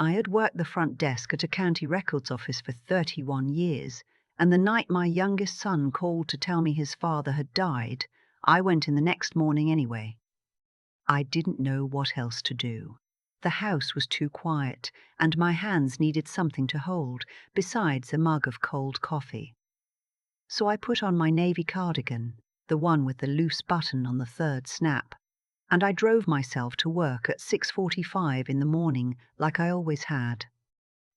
I had worked the front desk at a county records office for 31 years, and the night my youngest son called to tell me his father had died, I went in the next morning anyway. I didn't know what else to do. The house was too quiet, and my hands needed something to hold, besides a mug of cold coffee. So I put on my navy cardigan, the one with the loose button on the third snap, and I drove myself to work at 6:45 in the morning like I always had.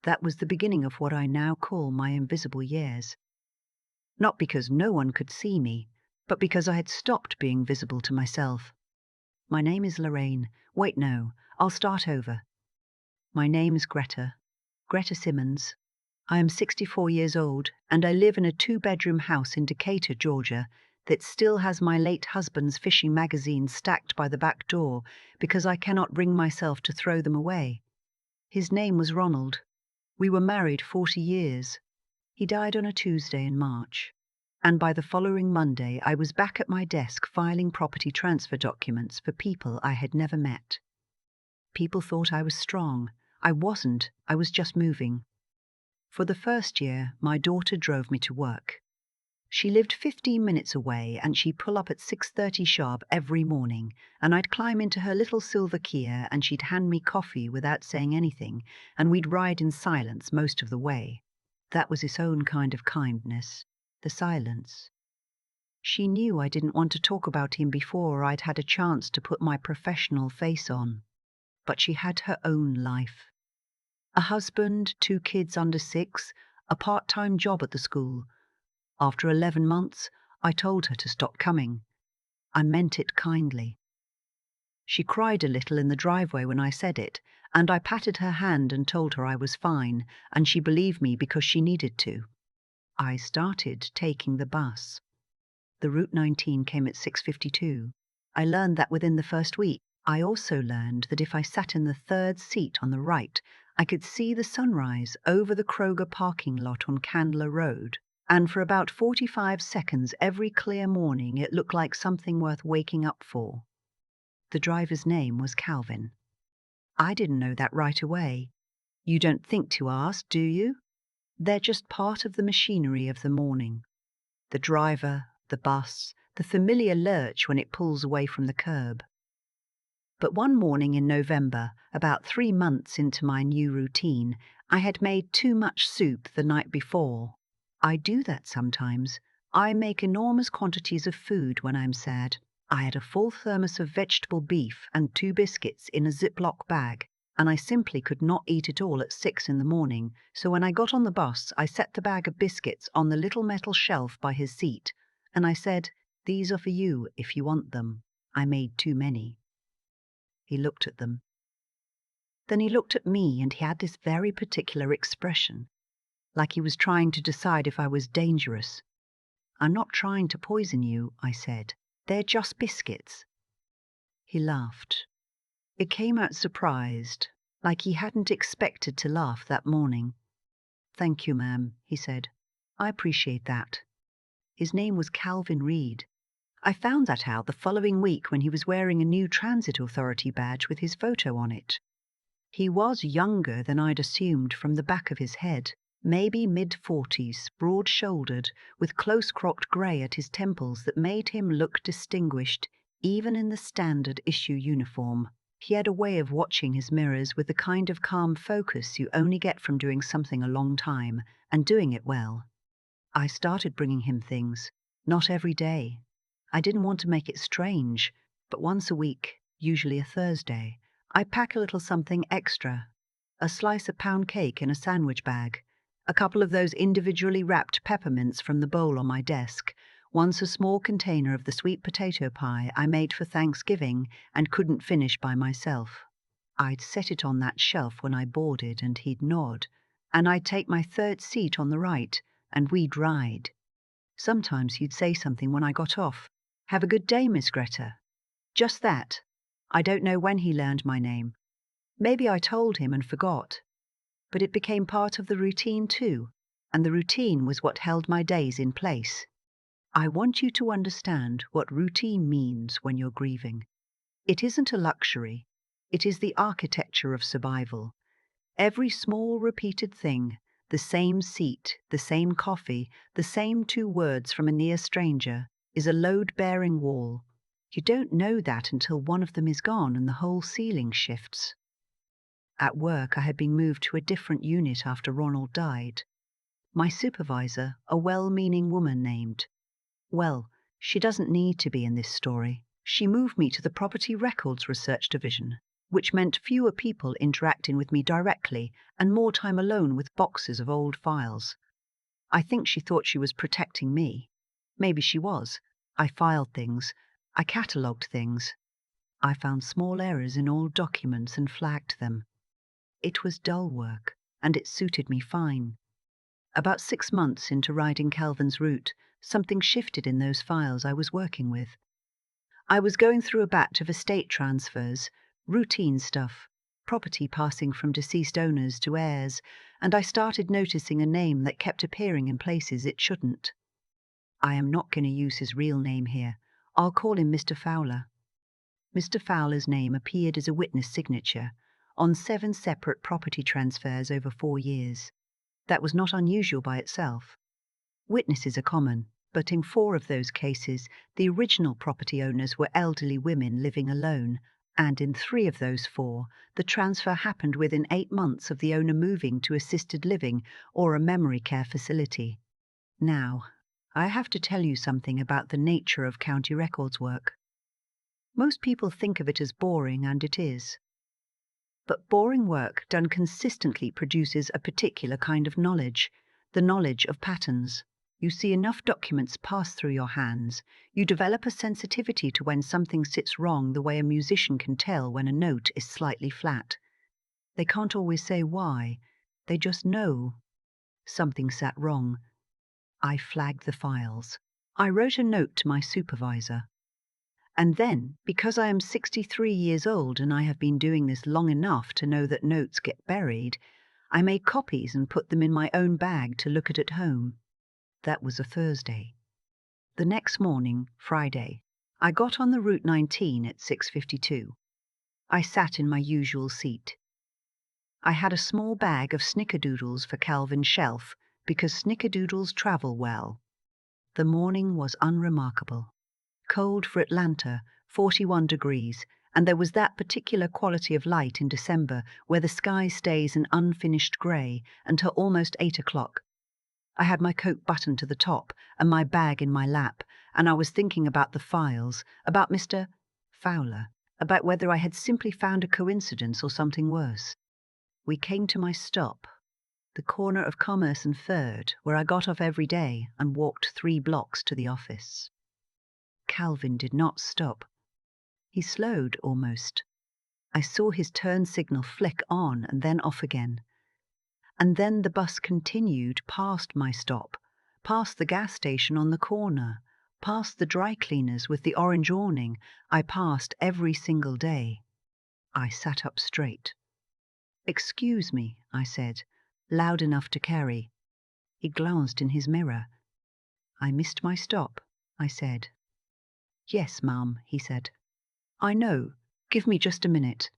That was the beginning of what I now call my invisible years. Not because no one could see me, but because I had stopped being visible to myself. My name is Lorraine. Wait, no, I'll start over. My name is Greta Simmons. I am 64 years old, and I live in a 2-bedroom house in Decatur, Georgia, that still has my late husband's fishing magazines stacked by the back door because I cannot bring myself to throw them away. His name was Ronald. We were married 40 years. He died on a Tuesday in March, and by the following Monday I was back at my desk filing property transfer documents for people I had never met. People thought I was strong. I wasn't. I was just moving. For the first year, my daughter drove me to work. She lived 15 minutes away, and she'd pull up at 6:30 sharp every morning, and I'd climb into her little silver Kia, and she'd hand me coffee without saying anything, and we'd ride in silence most of the way. That was its own kind of kindness, the silence. She knew I didn't want to talk about him before I'd had a chance to put my professional face on. But she had her own life. A husband, 2 kids under 6, a part-time job at the school. After 11 months, I told her to stop coming. I meant it kindly. She cried a little in the driveway when I said it, and I patted her hand and told her I was fine, and she believed me because she needed to. I started taking the bus. The Route 19 came at 6:52. I learned that within the first week. I also learned that if I sat in the third seat on the right, I could see the sunrise over the Kroger parking lot on Candler Road. And for about 45 seconds every clear morning it looked like something worth waking up for. The driver's name was Calvin. I didn't know that right away. You don't think to ask, do you? They're just part of the machinery of the morning. The driver, the bus, the familiar lurch when it pulls away from the curb. But one morning in November, about 3 months into my new routine, I had made too much soup the night before. I do that sometimes. I make enormous quantities of food when I'm sad. I had a full thermos of vegetable beef and 2 biscuits in a Ziploc bag, and I simply could not eat it all at 6 in the morning, so when I got on the bus, I set the bag of biscuits on the little metal shelf by his seat, and I said, "These are for you if you want them. I made too many." He looked at them. Then he looked at me, and he had this very particular expression, like he was trying to decide if I was dangerous. "I'm not trying to poison you," I said. "They're just biscuits." He laughed. It came out surprised, like he hadn't expected to laugh that morning. "Thank you, ma'am," he said. "I appreciate that." His name was Calvin Reed. I found that out the following week when he was wearing a new transit authority badge with his photo on it. He was younger than I'd assumed from the back of his head. Maybe mid-40s, broad-shouldered, with close-cropped grey at his temples that made him look distinguished, even in the standard issue uniform. He had a way of watching his mirrors with the kind of calm focus you only get from doing something a long time, and doing it well. I started bringing him things, not every day. I didn't want to make it strange, but once a week, usually a Thursday, I pack a little something extra, a slice of pound cake in a sandwich bag, a couple of those individually wrapped peppermints from the bowl on my desk, once a small container of the sweet potato pie I made for Thanksgiving and couldn't finish by myself. I'd set it on that shelf when I boarded, and he'd nod, and I'd take my third seat on the right, and we'd ride. Sometimes he'd say something when I got off. "Have a good day, Miss Greta." Just that. I don't know when he learned my name. Maybe I told him and forgot. But it became part of the routine too, and the routine was what held my days in place. I want you to understand what routine means when you're grieving. It isn't a luxury. It is the architecture of survival. Every small repeated thing, the same seat, the same coffee, the same two words from a near stranger, is a load-bearing wall. You don't know that until one of them is gone and the whole ceiling shifts. At work, I had been moved to a different unit after Ronald died. My supervisor, a well-meaning woman named, well, she doesn't need to be in this story. She moved me to the Property Records Research Division, which meant fewer people interacting with me directly and more time alone with boxes of old files. I think she thought she was protecting me. Maybe she was. I filed things. I catalogued things. I found small errors in old documents and flagged them. It was dull work, and it suited me fine. About 6 months into riding Calvin's route, something shifted in those files I was working with. I was going through a batch of estate transfers, routine stuff, property passing from deceased owners to heirs, and I started noticing a name that kept appearing in places it shouldn't. I am not going to use his real name here. I'll call him Mr. Fowler. Mr. Fowler's name appeared as a witness signature on 7 separate property transfers over 4 years. That was not unusual by itself. Witnesses are common, but in 4 of those cases, the original property owners were elderly women living alone, and in 3 of those 4, the transfer happened within 8 months of the owner moving to assisted living or a memory care facility. Now, I have to tell you something about the nature of county records work. Most people think of it as boring, and it is. But boring work done consistently produces a particular kind of knowledge, the knowledge of patterns. You see enough documents pass through your hands, you develop a sensitivity to when something sits wrong the way a musician can tell when a note is slightly flat. They can't always say why, they just know. Something sat wrong. I flagged the files. I wrote a note to my supervisor. And then, because I am 63 years old and I have been doing this long enough to know that notes get buried, I made copies and put them in my own bag to look at home. That was a Thursday. The next morning, Friday, I got on the Route 19 at 6:52. I sat in my usual seat. I had a small bag of snickerdoodles for Calvin's shelf, because snickerdoodles travel well. The morning was unremarkable. Cold for Atlanta, 41 degrees, and there was that particular quality of light in December where the sky stays an unfinished grey until almost 8 o'clock. I had my coat buttoned to the top and my bag in my lap, and I was thinking about the files, about Mr. Fowler, about whether I had simply found a coincidence or something worse. We came to my stop, the corner of Commerce and 3rd, where I got off every day and walked 3 blocks to the office. Calvin did not stop. He slowed almost. I saw his turn signal flick on and then off again. And then the bus continued past my stop, past the gas station on the corner, past the dry cleaners with the orange awning I passed every single day. I sat up straight. "Excuse me," I said, loud enough to carry. He glanced in his mirror. "I missed my stop," I said. "Yes, ma'am," he said. "I know. Give me just a minute."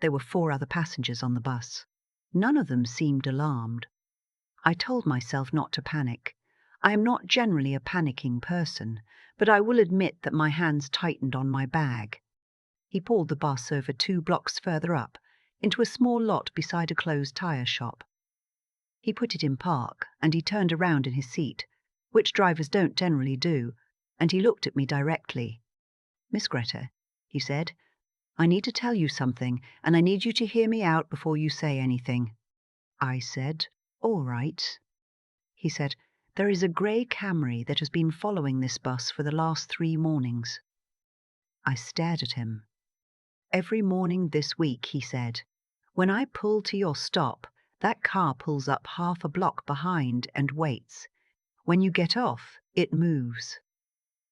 There were 4 other passengers on the bus. None of them seemed alarmed. I told myself not to panic. I am not generally a panicking person, but I will admit that my hands tightened on my bag. He pulled the bus over 2 blocks further up, into a small lot beside a closed tyre shop. He put it in park, and he turned around in his seat, which drivers don't generally do, and he looked at me directly. "Miss Greta," he said, "I need to tell you something, and I need you to hear me out before you say anything." I said, "All right." He said, "There is a grey Camry that has been following this bus for the last 3 mornings." I stared at him. "Every morning this week," he said, "when I pull to your stop, that car pulls up half a block behind and waits. When you get off, it moves.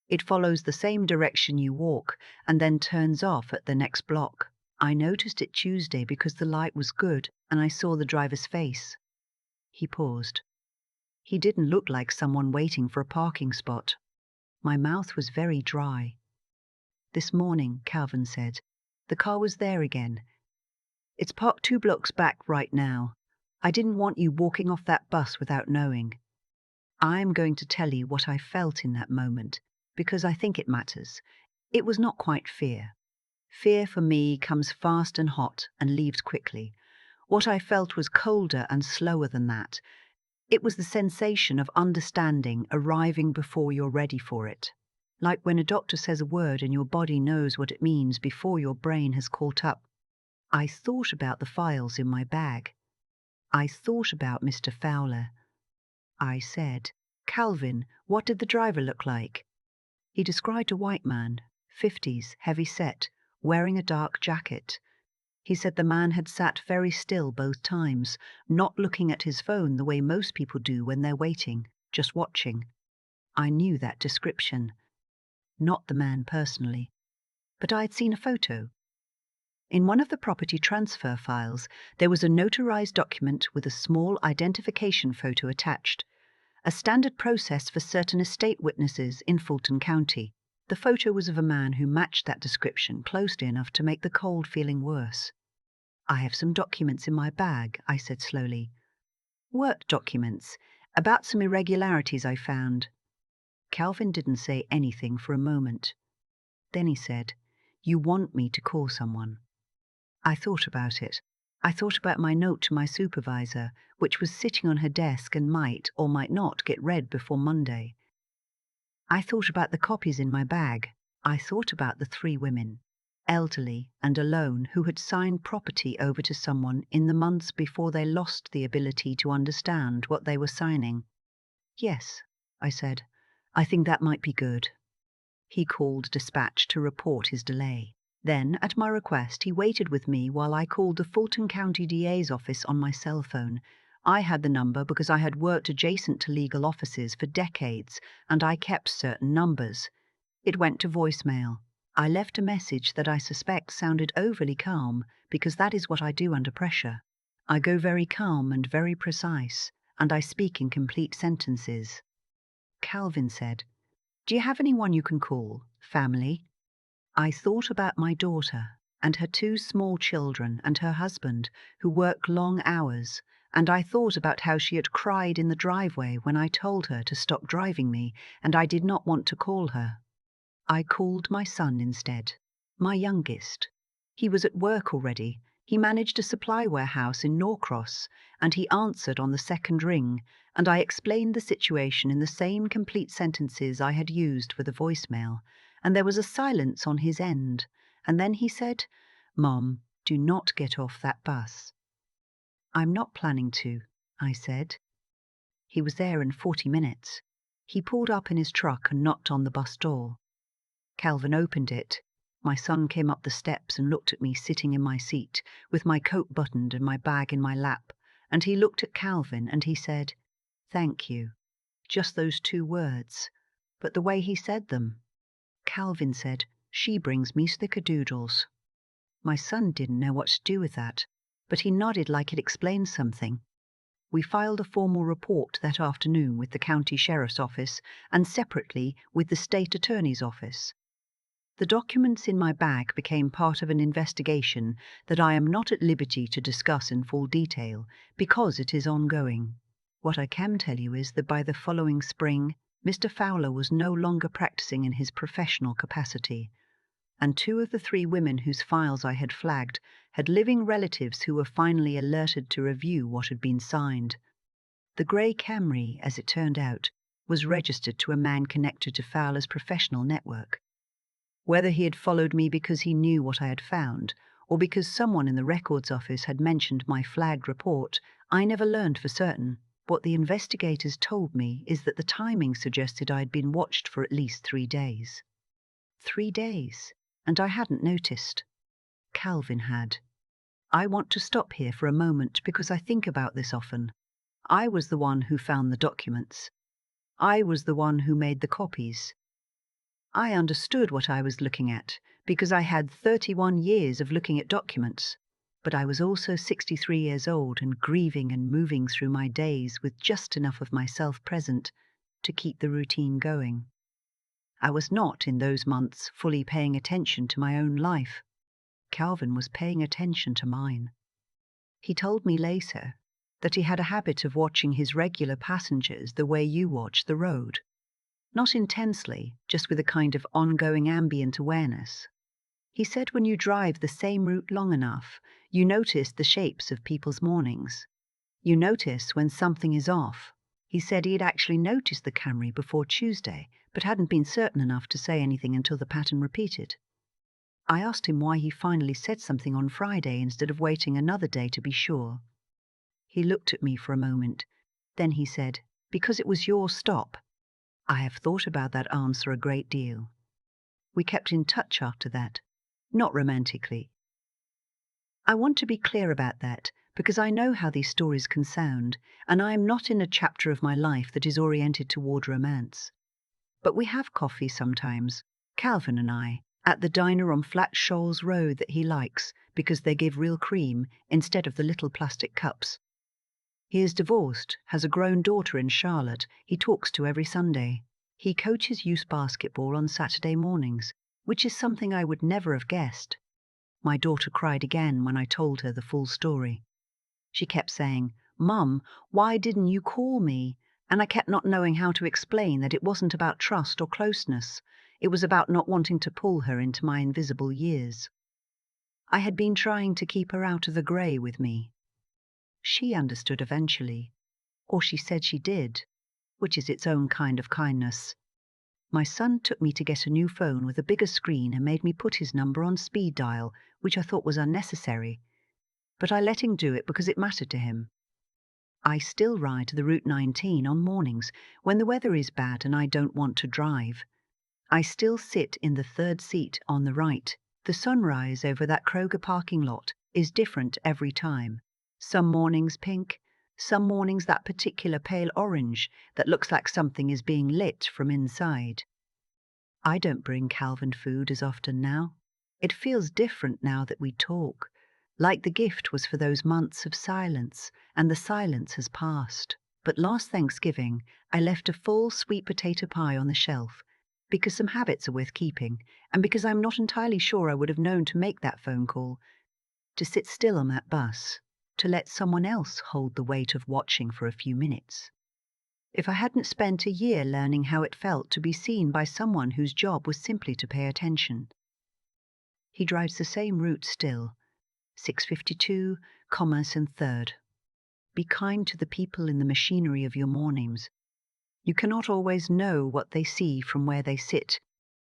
It follows the same direction you walk and then turns off at the next block. I noticed it Tuesday because the light was good and I saw the driver's face." He paused. He didn't look like someone waiting for a parking spot. My mouth was very dry. "This morning," Calvin said, "the car was there again. It's parked 2 blocks back right now. I didn't want you walking off that bus without knowing. I'm going to tell you what I felt in that moment, because I think it matters. It was not quite fear. Fear for me comes fast and hot and leaves quickly. What I felt was colder and slower than that. It was the sensation of understanding arriving before you're ready for it. Like when a doctor says a word and your body knows what it means before your brain has caught up. I thought about the files in my bag. I thought about Mr. Fowler. I said, "Calvin, what did the driver look like?" He described a white man, 50s, heavy set, wearing a dark jacket. He said the man had sat very still both times, not looking at his phone the way most people do when they're waiting, just watching. I knew that description. Not the man personally, but I had seen a photo. In one of the property transfer files, there was a notarized document with a small identification photo attached, a standard process for certain estate witnesses in Fulton County. The photo was of a man who matched that description closely enough to make the cold feeling worse. "I have some documents in my bag," I said slowly. "Work documents, about some irregularities I found." Calvin didn't say anything for a moment. Then he said, "You want me to call someone." I thought about it. I thought about my note to my supervisor, which was sitting on her desk and might or might not get read before Monday. I thought about the copies in my bag. I thought about the 3 women, elderly and alone, who had signed property over to someone in the months before they lost the ability to understand what they were signing. "Yes," I said, "I think that might be good." He called dispatch to report his delay. Then, at my request, he waited with me while I called the Fulton County DA's office on my cell phone. I had the number because I had worked adjacent to legal offices for decades, and I kept certain numbers. It went to voicemail. I left a message that I suspect sounded overly calm, because that is what I do under pressure. I go very calm and very precise, and I speak in complete sentences. Calvin said, "Do you have anyone you can call? Family?" I thought about my daughter and her 2 small children and her husband, who work long hours, and I thought about how she had cried in the driveway when I told her to stop driving me, and I did not want to call her. I called my son instead, my youngest. He was at work already. He managed a supply warehouse in Norcross, and he answered on the second ring, and I explained the situation in the same complete sentences I had used for the voicemail, and there was a silence on his end, and then he said, "Mom, do not get off that bus." "I'm not planning to," I said. He was there in 40 minutes. He pulled up in his truck and knocked on the bus door. Calvin opened it. My son came up the steps and looked at me sitting in my seat, with my coat buttoned and my bag in my lap, and he looked at Calvin and he said, "Thank you." Just those 2 words, but the way he said them. Calvin said, "She brings me snickerdoodles." My son didn't know what to do with that, but he nodded like it explained something. We filed a formal report that afternoon with the county sheriff's office and separately with the state attorney's office. The documents in my bag became part of an investigation that I am not at liberty to discuss in full detail because it is ongoing. What I can tell you is that by the following spring, Mr. Fowler was no longer practicing in his professional capacity, and 2 of the 3 women whose files I had flagged had living relatives who were finally alerted to review what had been signed. The grey Camry, as it turned out, was registered to a man connected to Fowler's professional network. Whether he had followed me because he knew what I had found, or because someone in the records office had mentioned my flagged report, I never learned for certain. What the investigators told me is that the timing suggested I had been watched for at least 3 days. 3 days, and I hadn't noticed. Calvin had. I want to stop here for a moment because I think about this often. I was the one who found the documents. I was the one who made the copies. I understood what I was looking at because I had 31 years of looking at documents, but I was also 63 years old and grieving and moving through my days with just enough of myself present to keep the routine going. I was not, in those months, fully paying attention to my own life. Calvin was paying attention to mine. He told me later that he had a habit of watching his regular passengers the way you watch the road. Not intensely, just with a kind of ongoing ambient awareness. He said when you drive the same route long enough, you notice the shapes of people's mornings. You notice when something is off. He said he had actually noticed the Camry before Tuesday, but hadn't been certain enough to say anything until the pattern repeated. I asked him why he finally said something on Friday instead of waiting another day to be sure. He looked at me for a moment. Then he said, "Because it was your stop." I have thought about that answer a great deal. We kept in touch after that. Not romantically. I want to be clear about that, because I know how these stories can sound, and I am not in a chapter of my life that is oriented toward romance. But we have coffee sometimes, Calvin and I, at the diner on Flat Shoals Road that he likes, because they give real cream instead of the little plastic cups. He is divorced, has a grown daughter in Charlotte he talks to every Sunday. He coaches youth basketball on Saturday mornings, which is something I would never have guessed. My daughter cried again when I told her the full story. She kept saying, "Mum, why didn't you call me?" And I kept not knowing how to explain that it wasn't about trust or closeness. It was about not wanting to pull her into my invisible years. I had been trying to keep her out of the grey with me. She understood eventually, or she said she did, which is its own kind of kindness. My son took me to get a new phone with a bigger screen and made me put his number on speed dial, which I thought was unnecessary. But I let him do it because it mattered to him. I still ride the Route 19 on mornings when the weather is bad and I don't want to drive. I still sit in the third seat on the right. The sunrise over that Kroger parking lot is different every time. Some mornings pink, some mornings that particular pale orange that looks like something is being lit from inside. I don't bring Calvin food as often now. It feels different now that we talk, like the gift was for those months of silence, and the silence has passed. But last Thanksgiving, I left a full sweet potato pie on the shelf, because some habits are worth keeping, and because I'm not entirely sure I would have known to make that phone call, to sit still on that bus, to let someone else hold the weight of watching for a few minutes. If I hadn't spent a year learning how it felt to be seen by someone whose job was simply to pay attention. He drives the same route still, 652, Commerce and 3rd. Be kind to the people in the machinery of your mornings. You cannot always know what they see from where they sit.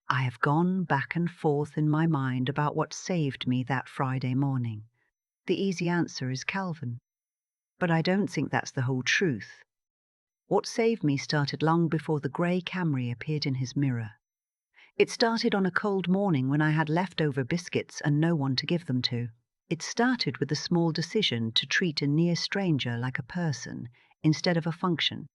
I have gone back and forth in my mind about what saved me that Friday morning. The easy answer is Calvin. But I don't think that's the whole truth. What saved me started long before the grey Camry appeared in his mirror. It started on a cold morning when I had leftover biscuits and no one to give them to. It started with a small decision to treat a near stranger like a person instead of a function.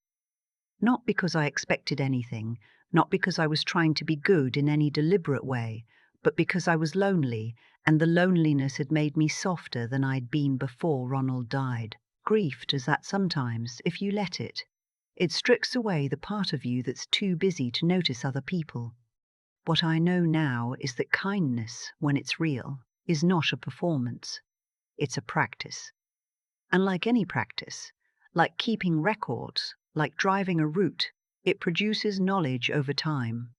Not because I expected anything, not because I was trying to be good in any deliberate way, but because I was lonely, and the loneliness had made me softer than I'd been before Ronald died. Grief does that sometimes, if you let it. It strips away the part of you that's too busy to notice other people. What I know now is that kindness, when it's real, is not a performance. It's a practice. And like any practice, like keeping records, like driving a route, it produces knowledge over time.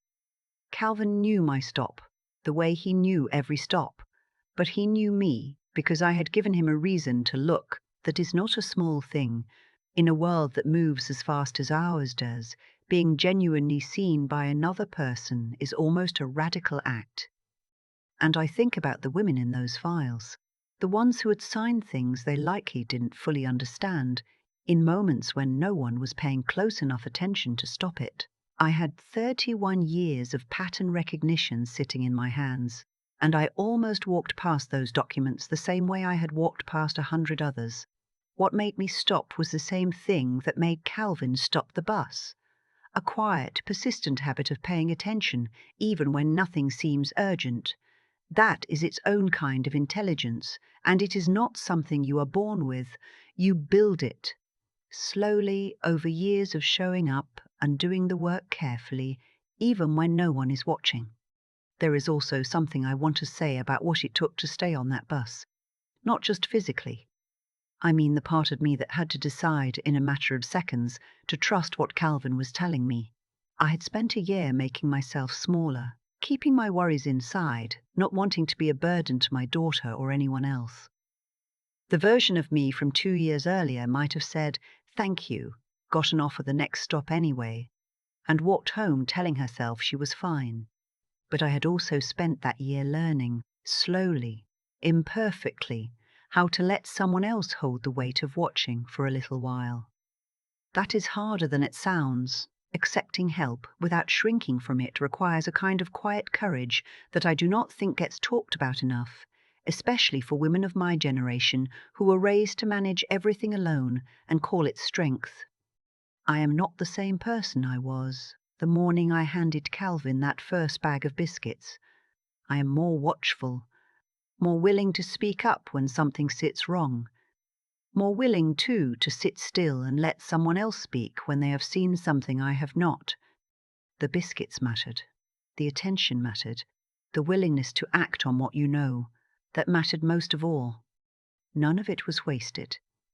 Calvin knew my stop, the way he knew every stop, but he knew me because I had given him a reason to look. That is not a small thing. In a world that moves as fast as ours does, being genuinely seen by another person is almost a radical act. And I think about the women in those files, the ones who had signed things they likely didn't fully understand, in moments when no one was paying close enough attention to stop it. I had 31 years of pattern recognition sitting in my hands, and I almost walked past those documents the same way I had walked past 100 others. What made me stop was the same thing that made Calvin stop the bus. A quiet, persistent habit of paying attention, even when nothing seems urgent. That is its own kind of intelligence, and it is not something you are born with. You build it. Slowly, over years of showing up and doing the work carefully, even when no one is watching. There is also something I want to say about what it took to stay on that bus. Not just physically. I mean the part of me that had to decide in a matter of seconds to trust what Calvin was telling me. I had spent a year making myself smaller, keeping my worries inside, not wanting to be a burden to my daughter or anyone else. The version of me from 2 years earlier might have said, "Thank you," gotten off at the next stop anyway, and walked home telling herself she was fine. But I had also spent that year learning, slowly, imperfectly, how to let someone else hold the weight of watching for a little while. That is harder than it sounds. Accepting help without shrinking from it requires a kind of quiet courage that I do not think gets talked about enough, especially for women of my generation who were raised to manage everything alone and call it strength. I am not the same person I was the morning I handed Calvin that first bag of biscuits. I am more watchful, more willing to speak up when something sits wrong, more willing, too, to sit still and let someone else speak when they have seen something I have not. The biscuits mattered. The attention mattered. The willingness to act on what you know. That mattered most of all. None of it was wasted.